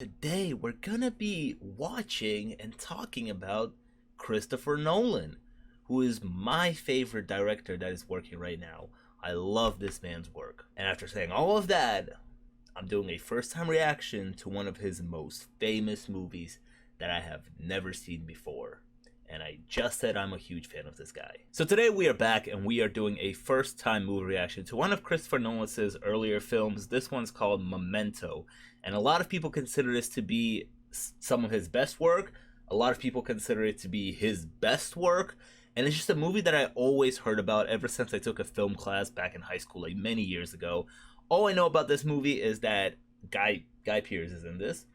Today we're gonna be watching and talking about Christopher Nolan, who is my favorite director that is working right now. I love this man's work. And after saying all of that, I'm doing a first time reaction to one of his most famous movies that I have never seen before. And I just said I'm a huge fan of this guy. So today we are back and we are doing a first time movie reaction to one of Christopher Nolan's earlier films. This one's called Memento. And a lot of people consider this to be some of his best work. A lot of people consider it to be his best work. And it's just a movie that I always heard about ever since I took a film class back in high school, like many years ago. All I know about this movie is that Guy Pearce is in this.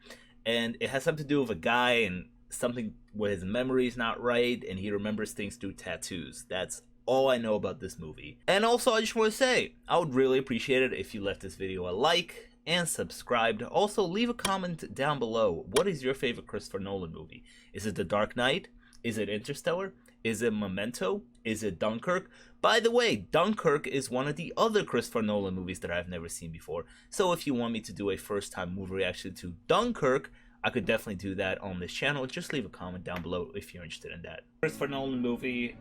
And it has something to do with a guy and something where his memory is not right and he remembers things through tattoos. That's all I know about this movie. And also, I just want to say, I would really appreciate it if you left this video a like and subscribed. Also, leave a comment down below. What is your favorite Christopher Nolan movie? Is it The Dark Knight? Is it Interstellar? Is it Memento? Is it Dunkirk? By the way, Dunkirk is one of the other Christopher Nolan movies that I've never seen before. So if you want me to do a first time movie reaction to Dunkirk, I could definitely do that on this channel. Just leave a comment down below if you're interested in that. Christopher Nolan movie,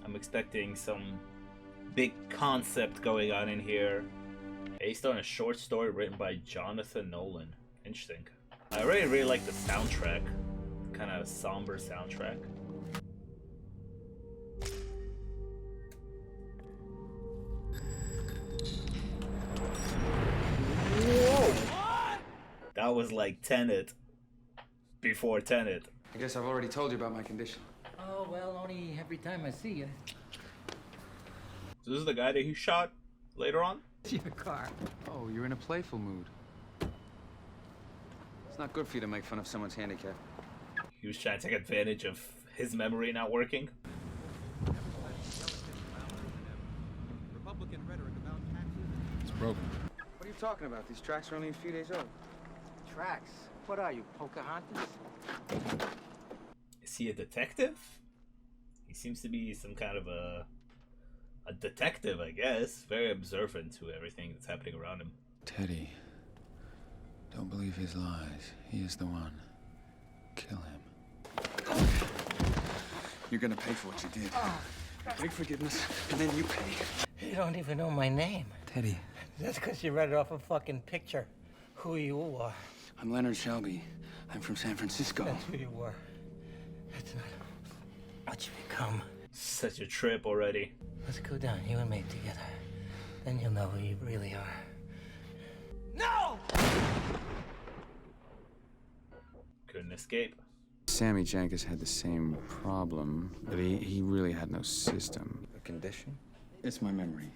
I'm expecting some big concept going on in here. Based on a short story written by Jonathan Nolan. Interesting. I really like the soundtrack. Kind of somber soundtrack. Whoa! That was like Tenet. Before Tenet. I guess I've already told you about my condition. Oh, well, only every time I see you. So this is the guy that he shot later on? Your car. Oh, you're in a playful mood. It's not good for you to make fun of someone's handicap. He was trying to take advantage of his memory not working. It's broken. What are you talking about? These tracks are only a few days old. Tracks? What are you, Pocahontas? Is he a detective? He seems to be some kind of a detective, I guess. Very observant to everything that's happening around him. Teddy, don't believe his lies. He is the one. Kill him. You're gonna pay for what you did. Beg forgiveness, and then you pay. You don't even know my name. Teddy. That's because you read it off a fucking picture. Who you are. I'm Leonard Shelby. I'm from San Francisco. That's who you were. That's not what you become. Such a trip already. Let's go down, you and me together. Then you'll know who you really are. No! Couldn't escape. Sammy Jankis had the same problem, but he really had no system. A condition? It's my memory.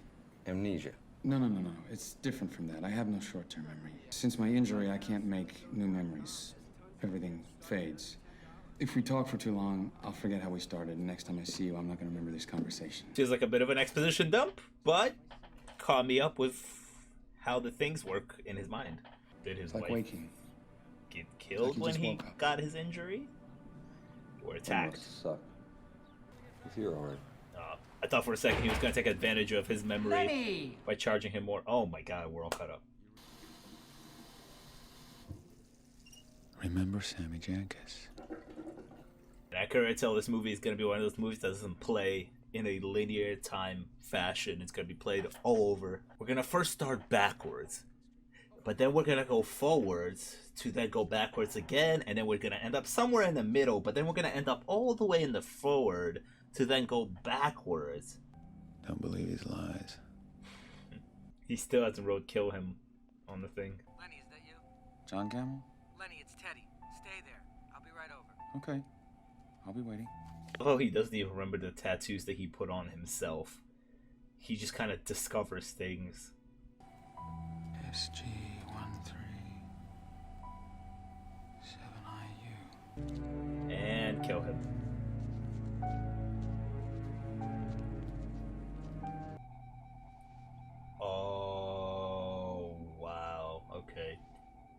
Amnesia. No. It's different from that. I have no short-term memory. Since my injury, I can't make new memories. Everything fades. If we talk for too long, I'll forget how we started. And next time I see you, I'm not going to remember this conversation. Feels like a bit of an exposition dump, but caught me up with how the things work in his mind. Did his It's like wife waking. get killed he when just he woke up. got his injury? Or That attacked? must suck. If you're alright. I thought for a second he was going to take advantage of his memory Lenny! by charging him more. Oh my god, we're all caught up. Remember Sammy Jankis? And I can already tell this movie is going to be one of those movies that doesn't play in a linear time fashion. It's going to be played all over. We're going to first start backwards, but then we're going to go forwards to then go backwards again, and then we're going to end up somewhere in the middle, but then we're going to end up all the way in the forward to then go backwards. Don't believe his lies. He still hasn't wrote kill him on the thing. Lenny, is that you? John Camel? Lenny, it's Teddy. Stay there. I'll be right over. Okay. I'll be waiting. Oh, he doesn't even remember the tattoos that he put on himself. He just kind of discovers things. SG137IU. And kill him. Oh, wow. Okay.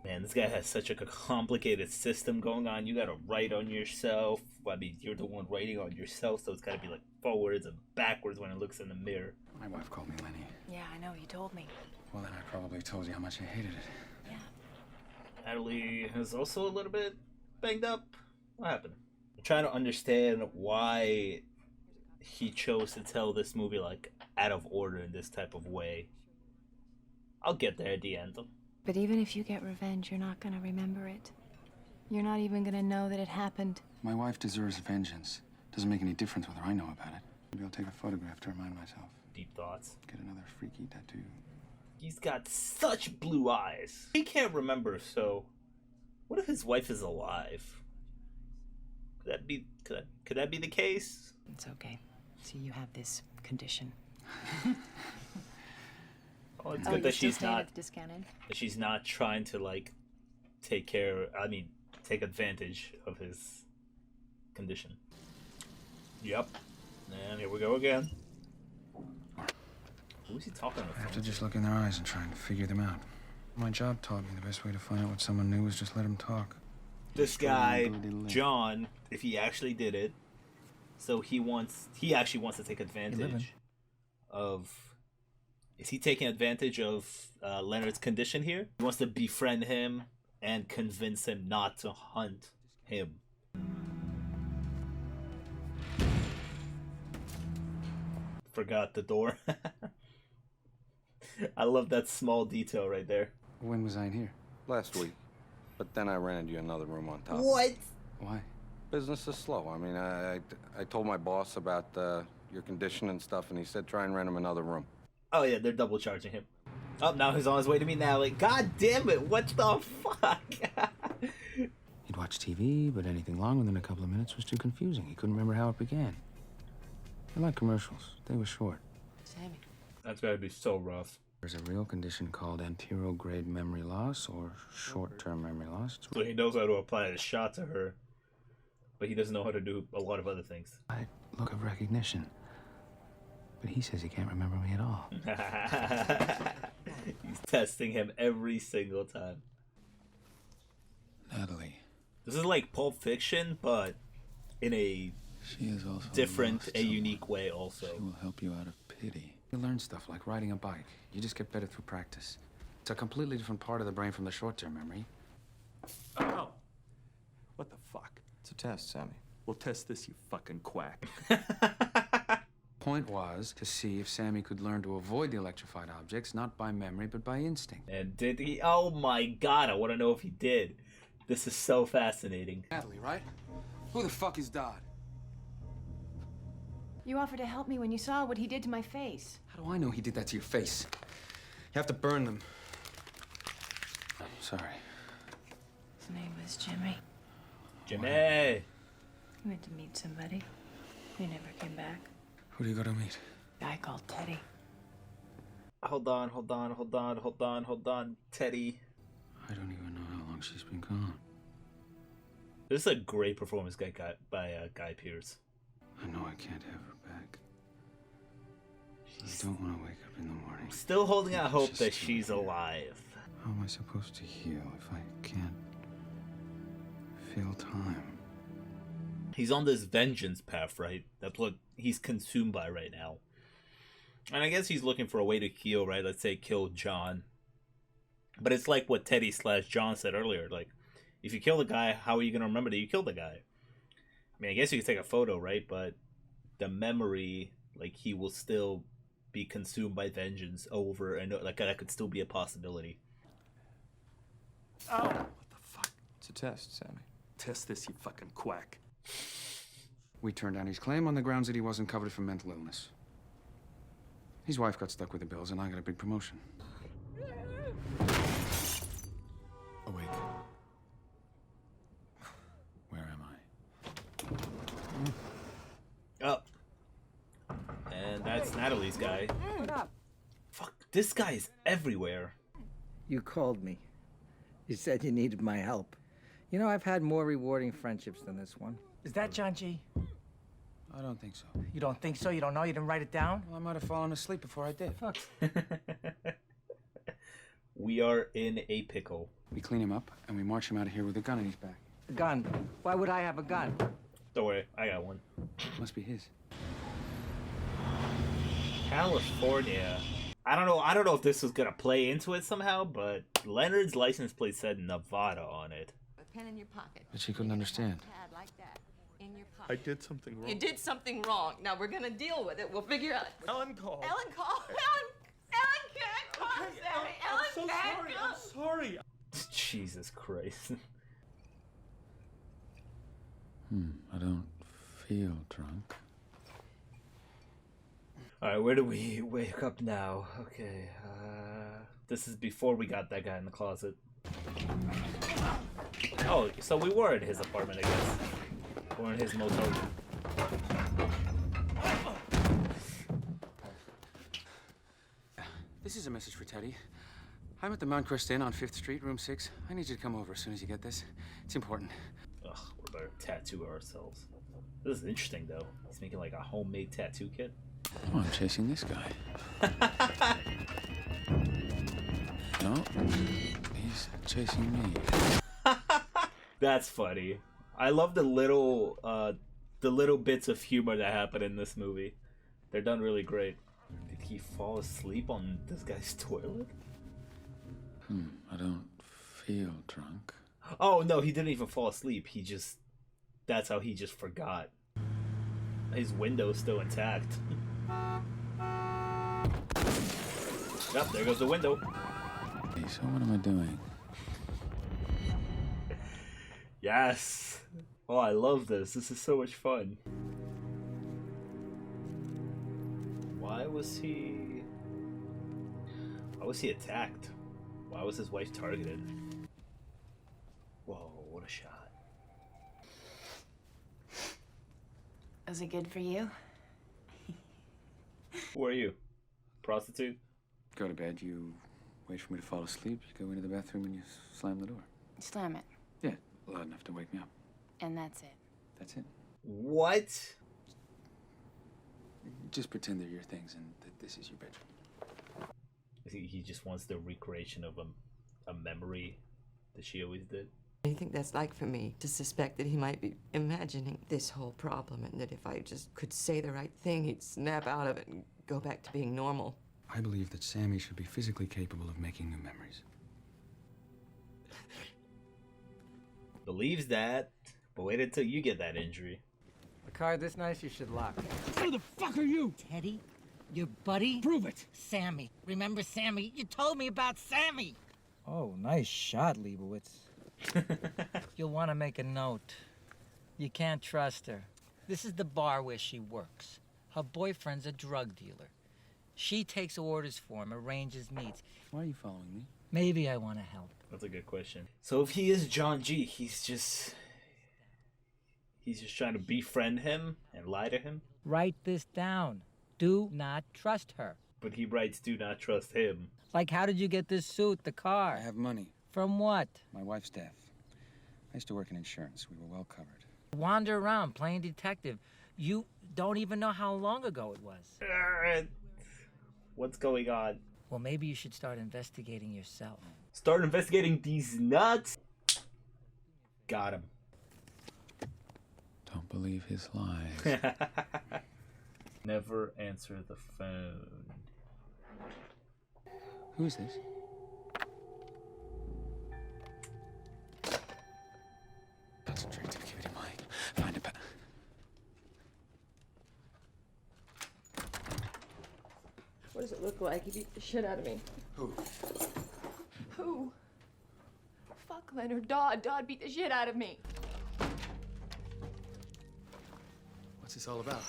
Man, this guy has such a complicated system going on. You gotta write on yourself. I mean, you're the one writing on yourself, so it's gotta be like forwards and backwards when it looks in the mirror. My wife called me Lenny. Yeah, I know, you told me. Well, then I probably told you how much I hated it. Yeah. Natalie is also a little bit banged up. What happened? I'm trying to understand why he chose to tell this movie like out of order in this type of way. I'll get there at the end. But even if you get revenge, you're not gonna remember it. You're not even gonna know that it happened. My wife deserves vengeance. Doesn't make any difference whether I know about it. Maybe I'll take a photograph to remind myself. Deep thoughts. Get another freaky tattoo. He's got such blue eyes. He can't remember, so what if his wife is alive? Could that be the case? It's okay. See, you have this condition. Oh, it's good that she's not discounted. that she's not trying to like take advantage of his condition. Yep. And here we go again. Who is he talking to? I have to just look in their eyes and try and figure them out. My job taught me the best way to find out what someone knew was just let them talk. This guy, John, if he actually did it, so he actually wants to take advantage of. Is he taking advantage of Leonard's condition here? He wants to befriend him and convince him not to hunt him. Forgot the door. I love that small detail right there. When was I in here? Last week. But then I rented you another room on top. What? Why? Business is slow. I mean, I told my boss about your condition and stuff, and he said try and rent him another room. Oh yeah, they're double charging him. Oh, now he's on his way to me now. Like, god damn it, what the fuck? He'd watch TV, but anything longer than a couple of minutes was too confusing. He couldn't remember how it began. I like commercials. They were short. Sammy. That's gotta be so rough. There's a real condition called anterograde memory loss, or short-term memory loss. So he knows how to apply a shot to her, but he doesn't know how to do a lot of other things. I look of recognition. But he says he can't remember me at all. He's testing him every single time. Natalie. This is like Pulp Fiction, but in a She is also different, lost a someone. unique way also. She will help you out of pity. You learn stuff like riding a bike. You just get better through practice. It's a completely different part of the brain from the short-term memory. Oh. What the fuck? It's a test, Sammy. We'll test this, you fucking quack. Point was to see if Sammy could learn to avoid the electrified objects, not by memory, but by instinct. And did he? Oh my god, I want to know if he did. This is so fascinating. Natalie, right? Who the fuck is Dodd? You offered to help me when you saw what he did to my face. How do I know he did that to your face? You have to burn them. I'm sorry. His name was Jimmy. Jimmy! He went to meet somebody. He never came back. Who do you go to meet? A guy called Teddy. Hold on. Teddy. I don't even know how long she's been gone. This is a great performance by Guy Pearce. I know I can't have her back. I don't want to wake up in the morning. Still holding out hope that still she's here. alive. How am I supposed to heal if I can't feel time? He's on this vengeance path, right? That's what he's consumed by right now. And I guess he's looking for a way to heal, right? Let's say kill John. But it's like what Teddy / John said earlier. Like, if you kill the guy, how are you going to remember that you killed the guy? I mean, I guess you could take a photo, right? But the memory, like, he will still be consumed by vengeance over and like that could still be a possibility. Oh! What the fuck? It's a test, Sammy. Test this, you fucking quack. We turned down his claim on the grounds that he wasn't covered for mental illness. His wife got stuck with the bills, and I got a big promotion. Awake. Where am I? Oh. And that's Natalie's guy. What up? Fuck, this guy is everywhere. You called me. You said you needed my help. You know, I've had more rewarding friendships than this one. Is that John G? I don't think so. You don't think so? You don't know? You didn't write it down? Well, I might have fallen asleep before I did. Fuck. We are in a pickle. We clean him up, and we march him out of here with a gun in his back. A gun? Why would I have a gun? Don't worry, I got one. Must be his. California. I don't know if this was gonna play into it somehow, but Leonard's license plate said Nevada on it. A pen in your pocket. But she couldn't understand. Pad like that. In your I pocket. did something wrong. You did something wrong. Now we're gonna deal with it. We'll figure out. Ellen called. Ellen, call. Ellen can't call, Sammy. Ellen I'm so can't sorry. call. I'm sorry. Jesus Christ. I don't feel drunk. Alright, where do we wake up now? Okay, this is before we got that guy in the closet. Oh, so we were in his apartment, I guess. Or in his motel room. This is a message for Teddy. I'm at the Mount Crest Inn on 5th Street, room 6. I need you to come over as soon as you get this. It's important. Ugh, we're about to tattoo ourselves. This is interesting, though. He's making like a homemade tattoo kit. Oh, I'm chasing this guy. No, he's chasing me. That's funny. I love the little bits of humor that happen in this movie. They're done really great. Did he fall asleep on this guy's toilet? I don't feel drunk. Oh no, he didn't even fall asleep. That's how he just forgot. His window's still intact. Yep, there goes the window. Hey, so what am I doing? Yes. Oh, I love this. This is so much fun. Why was he attacked? Why was his wife targeted? Whoa, what a shot. Was it good for you? Who are you? Prostitute? Go to bed, you wait for me to fall asleep, you go into the bathroom and you slam the door. Slam it. Yeah, loud enough to wake me up. And that's it. That's it. What? Just pretend they're your things and that this is your bedroom. He just wants the recreation of a memory that she always did. What do you think that's like for me, to suspect that he might be imagining this whole problem, and that if I just could say the right thing, he'd snap out of it and go back to being normal? I believe that Sammy should be physically capable of making new memories. Believes that, but wait until you get that injury. A car this nice, you should lock. Who the fuck are you? Teddy? Your buddy? Prove it. Sammy. Remember Sammy? You told me about Sammy. Oh, nice shot, Leibowitz. You'll want to make a note. You can't trust her. This is the bar where she works. Her boyfriend's a drug dealer. She takes orders for him, arranges meets. Why are you following me? Maybe I want to help. That's a good question. So if he is John G, he's just trying to befriend him and lie to him? Write this down. Do not trust her. But he writes, do not trust him. Like, how did you get this suit, the car? I have money. From what? My wife's death. I used to work in insurance. We were well covered. Wander around playing detective. You don't even know how long ago it was. What's going on? Well, maybe you should start investigating yourself. Start investigating these nuts? Got him. Don't believe his lies. Never answer the phone. Who is this? Concentrate. Give it a mind. Find a What does it look like? He beat the shit out of me. Who? Who? Fuck Leonard. Dodd. Dodd beat the shit out of me. What's this all about?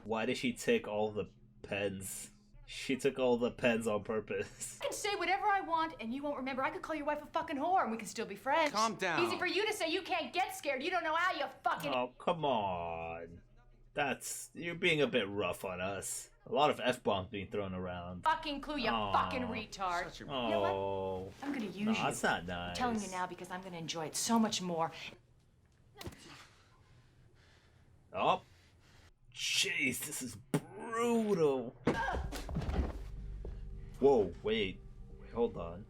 Why did she take all the pens? She took all the pens on purpose. I can say whatever I want, and you won't remember. I could call your wife a fucking whore, and we can still be friends. Calm down. Easy for you to say. You can't get scared. You don't know how, you fucking... Oh, come on. You're being a bit rough on us. A lot of F-bombs being thrown around. Fucking clue, you fucking retard. You know Oh. what? I'm gonna use you. That's not nice. I'm telling you now because I'm gonna enjoy it so much more. Oh. Jeez, this is brutal. Whoa, wait. Hold on.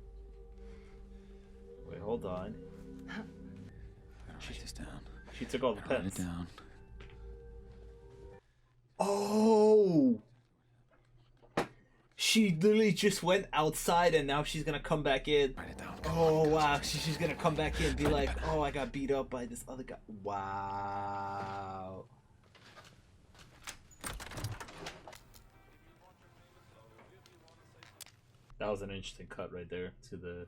Wait, hold on. I gotta write this down. She took all the Write pens. it down. Oh! She literally just went outside and now she's gonna come back in. Write it down. Oh wow, she's gonna come back in and be like, oh, I got beat up by this other guy. Wow. That was an interesting cut right there to the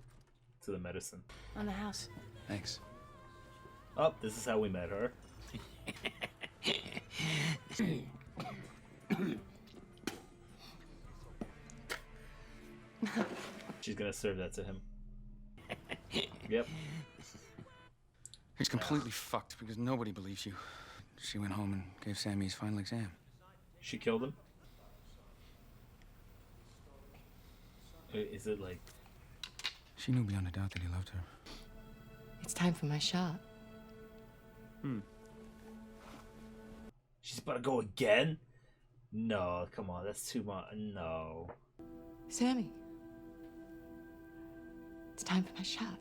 medicine. On the house. Thanks. Oh, this is how we met her. She's gonna serve that to him. Yep. He's completely fucked because nobody believes you. She went home and gave Sammy his final exam. She killed him? Is it like... She knew beyond a doubt that he loved her. It's time for my shot. She's about to go again? No, come on, that's too much. No. Sammy. It's time for my shot.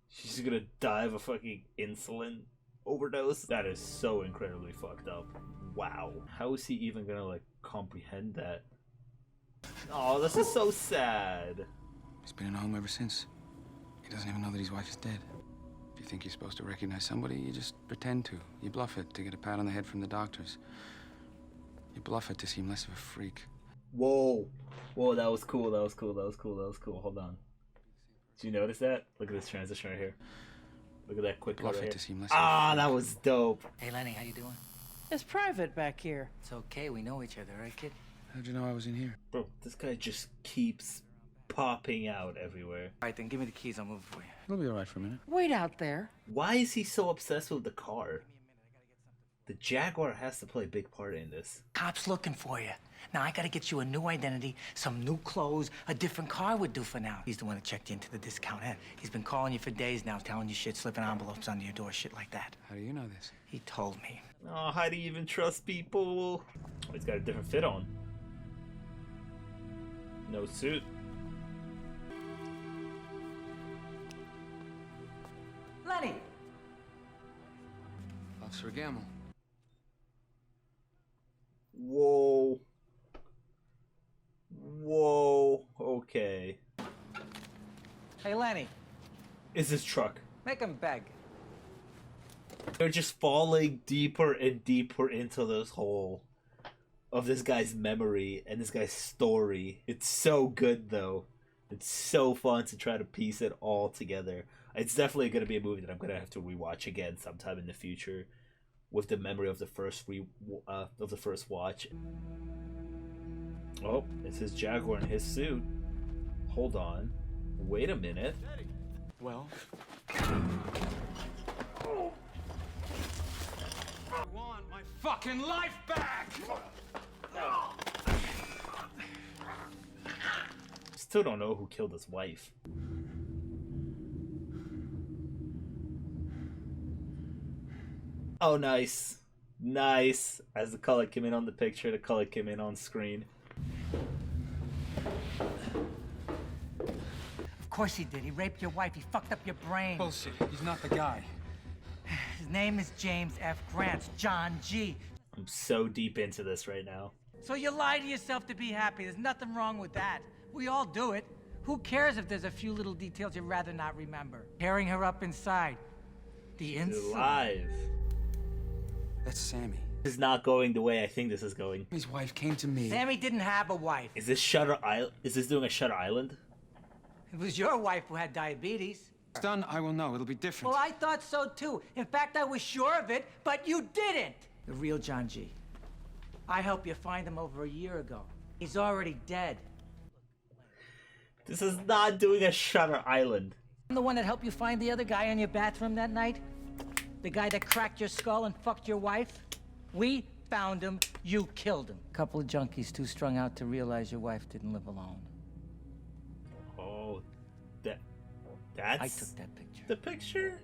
She's gonna die of a fucking insulin overdose? That is so incredibly fucked up. Wow. How is he even gonna, like, comprehend that? Oh, this is so sad. He's been in a home ever since. He doesn't even know that his wife is dead. If you think you're supposed to recognize somebody, you just pretend to. You bluff it to get a pat on the head from the doctors. You bluff it to seem less of a freak. Whoa. Whoa, that was cool, that was cool, that was cool, that was cool. Hold on. Did you notice that? Look at this transition right here. Look at that quick cut right here. To seem less Ah, that was dope. Hey, Lenny, how you doing? It's private back here. It's okay. We know each other, right, kid? How'd you know I was in here? Bro, this guy just keeps popping out everywhere. All right, then give me the keys. I'll move it for you. It'll be all right for a minute. Wait out there. Why is he so obsessed with the car? The Jaguar has to play a big part in this. Cop's looking for you. Now, I gotta get you a new identity, some new clothes, a different car would do for now. He's the one that checked you into the discount. He's been calling you for days now, telling you shit, slipping envelopes under your door, shit like that. How do you know this? He told me. Oh, how do you even trust people? Oh, he's got a different fit on. No suit. Lenny! Officer Gamble. Whoa. Whoa. Okay. Hey, Lenny, Is this truck? make him beg. They're just falling deeper and deeper into this hole of this guy's memory and this guy's story. It's so good, though. It's so fun to try to piece it all together. It's definitely going to be a movie that I'm going to have to rewatch again sometime in the future with the memory of the first watch. Oh, it's his Jaguar in his suit. Hold on. Wait a minute. Well, I want my fucking life back! Still don't know who killed his wife. Oh, nice. Nice. As the color came in on the picture, the color came in on screen. Of course he did. He raped your wife. He fucked up your brain. Bullshit. He's not the guy. His name is James F. Grant. John G. I'm so deep into this right now. So you lie to yourself to be happy. There's nothing wrong with that. We all do it. Who cares if there's a few little details you'd rather not remember? Tearing her up inside. The It's inside. live. That's Sammy. This is not going the way I think this is going. His wife came to me. Sammy didn't have a wife. Is this Shutter Island? Is this doing a Shutter Island? It was your wife who had diabetes. It's done, I will know. It'll be different. Well, I thought so too. In fact, I was sure of it, but you didn't. The real John G. I helped you find him over a year ago. He's already dead. This is not doing a Shutter Island. I'm the one that helped you find the other guy in your bathroom that night? The guy that cracked your skull and fucked your wife? We found him, you killed him. Couple of junkies too strung out to realize your wife didn't live alone. Oh, that's I took that picture. the picture?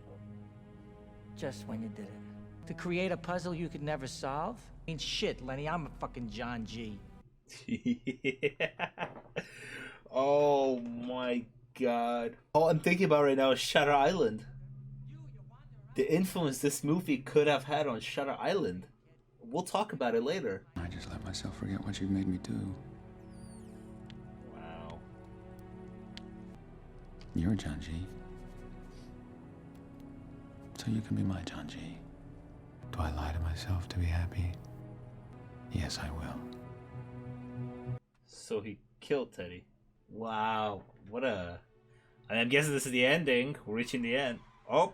Just when you did it. To create a puzzle you could never solve? I mean, shit, Lenny, I'm a fucking John G. Yeah. Oh my god. All I'm thinking about right now is Shutter Island. The influence this movie could have had on Shutter Island. We'll talk about it later. I just let myself forget what you've made me do. You're John G. So you can be my John G. Do I lie to myself to be happy? Yes, I will. So he killed Teddy. Wow. What a... I'm guessing this is the ending. We're reaching the end. Oh.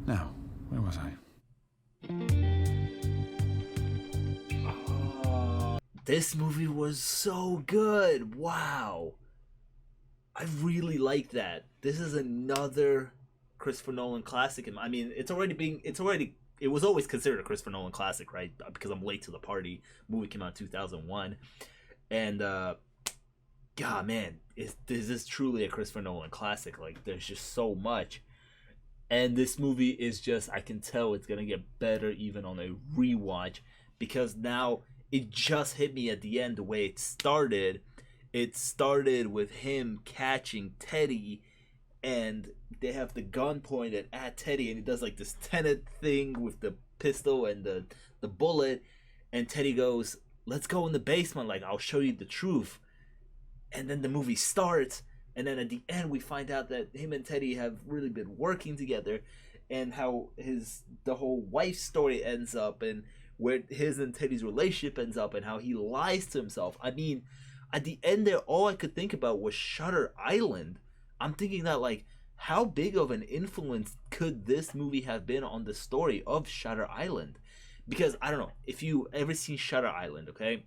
Now, where was I? This movie was so good. Wow. I really like that. This is another Christopher Nolan classic. I mean, it was always considered a Christopher Nolan classic, right? Because I'm late to the party. Movie came out in 2001. And, God, man, this is truly a Christopher Nolan classic. Like, there's just so much. And this movie is just, I can tell it's going to get better even on a rewatch. Because now, it just hit me at the end the way it started. It started with him catching Teddy, and they have the gun pointed at Teddy, and he does like this Tenet thing with the pistol and the bullet, and Teddy goes, "Let's go in the basement, like I'll show you the truth." And then the movie starts, and then at the end we find out that him and Teddy have really been working together, and how the whole wife story ends up, and where his and Teddy's relationship ends up, and how he lies to himself. I mean, at the end there, all I could think about was Shutter Island. I'm thinking that, like, how big of an influence could this movie have been on the story of Shutter Island? Because, I don't know, if you ever seen Shutter Island, okay?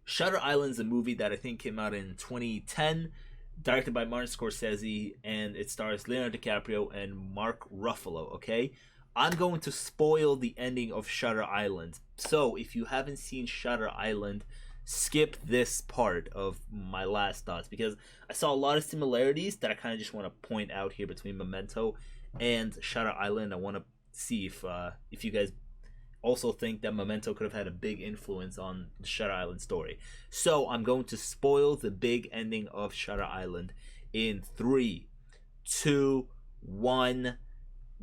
Shutter Island is a movie that I think came out in 2010, directed by Martin Scorsese, and it stars Leonardo DiCaprio and Mark Ruffalo, okay? I'm going to spoil the ending of Shutter Island. So, if you haven't seen Shutter Island, skip this part of my last thoughts, because I saw a lot of similarities that I kind of just want to point out here between Memento and Shutter Island. I want to see if you guys also think that Memento could have had a big influence on the Shutter Island story. So I'm going to spoil the big ending of Shutter Island in 3, 2, 1...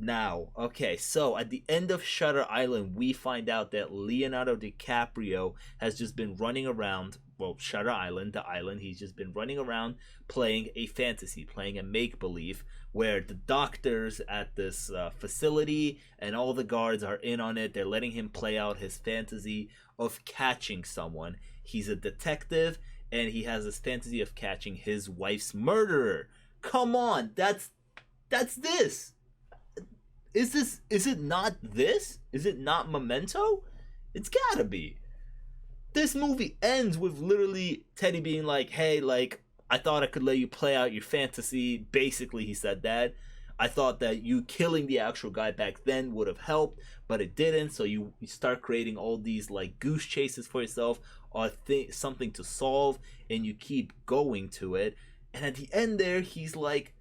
Now, okay, so at the end of Shutter Island, we find out that Leonardo DiCaprio has just been running around, well, Shutter Island, the island, he's just been running around playing a fantasy, playing a make-believe, where the doctors at this facility and all the guards are in on it. They're letting him play out his fantasy of catching someone. He's a detective, and he has this fantasy of catching his wife's murderer. Come on, that's this. Is it not this? Is it not Memento? It's gotta be. This movie ends with literally Teddy being like, "Hey, like, I thought I could let you play out your fantasy." Basically, he said that. "I thought that you killing the actual guy back then would have helped, but it didn't. So you start creating all these, like, goose chases for yourself, or something to solve, and you keep going to it." And at the end there, he's like,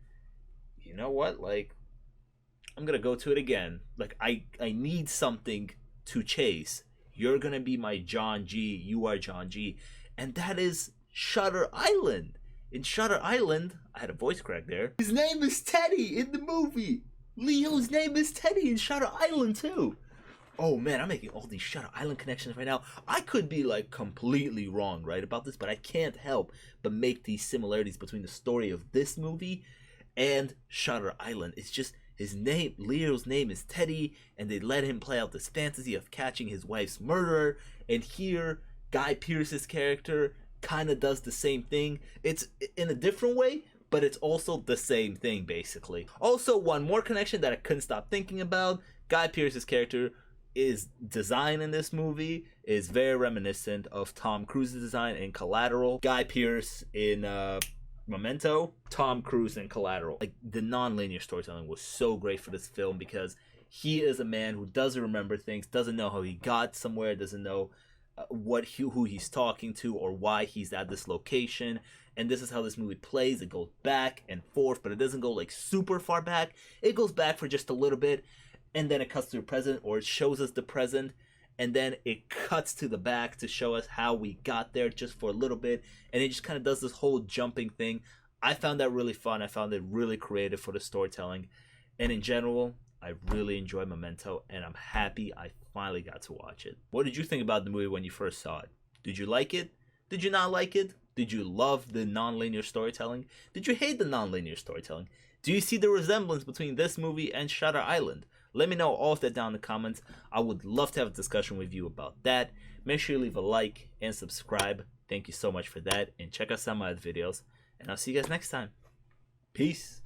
"You know what? Like, I'm gonna go to it again. Like, I need something to chase. You're gonna be my John G. You are John G." And that is Shutter Island. In Shutter Island, I had a voice crack there. His name is Teddy in the movie. Leo's name is Teddy in Shutter Island too. Oh man, I'm making all these Shutter Island connections right now. I could be like completely wrong, right, about this, but I can't help but make these similarities between the story of this movie and Shutter Island. It's just, his name, Leo's name is Teddy, and they let him play out this fantasy of catching his wife's murderer. And here, Guy Pearce's character kind of does the same thing. It's in a different way, but it's also the same thing, basically. Also, one more connection that I couldn't stop thinking about. Guy Pearce's character design in this movie is very reminiscent of Tom Cruise's design in Collateral. Guy Pearce in Memento, Tom Cruise in Collateral. Like, the non-linear storytelling was so great for this film, because he is a man who doesn't remember things, doesn't know how he got somewhere, doesn't know who he's talking to or why he's at this location. And this is how this movie plays. It goes back and forth, but it doesn't go like super far back. It goes back for just a little bit, and then it cuts to the present, or it shows us the present, and then it cuts to the back to show us how we got there just for a little bit, and it just kind of does this whole jumping thing. I found that really fun. I found it really creative for the storytelling, and in general, I really enjoy Memento, and I'm happy I finally got to watch it. What did you think about the movie when you first saw it? Did you like it? Did you not like it? Did you love the non-linear storytelling? Did you hate the non-linear storytelling? Do you see the resemblance between this movie and Shutter Island? Let me know all of that down in the comments. I would love to have a discussion with you about that. Make sure you leave a like and subscribe. Thank you so much for that. And check out some of my other videos. And I'll see you guys next time. Peace.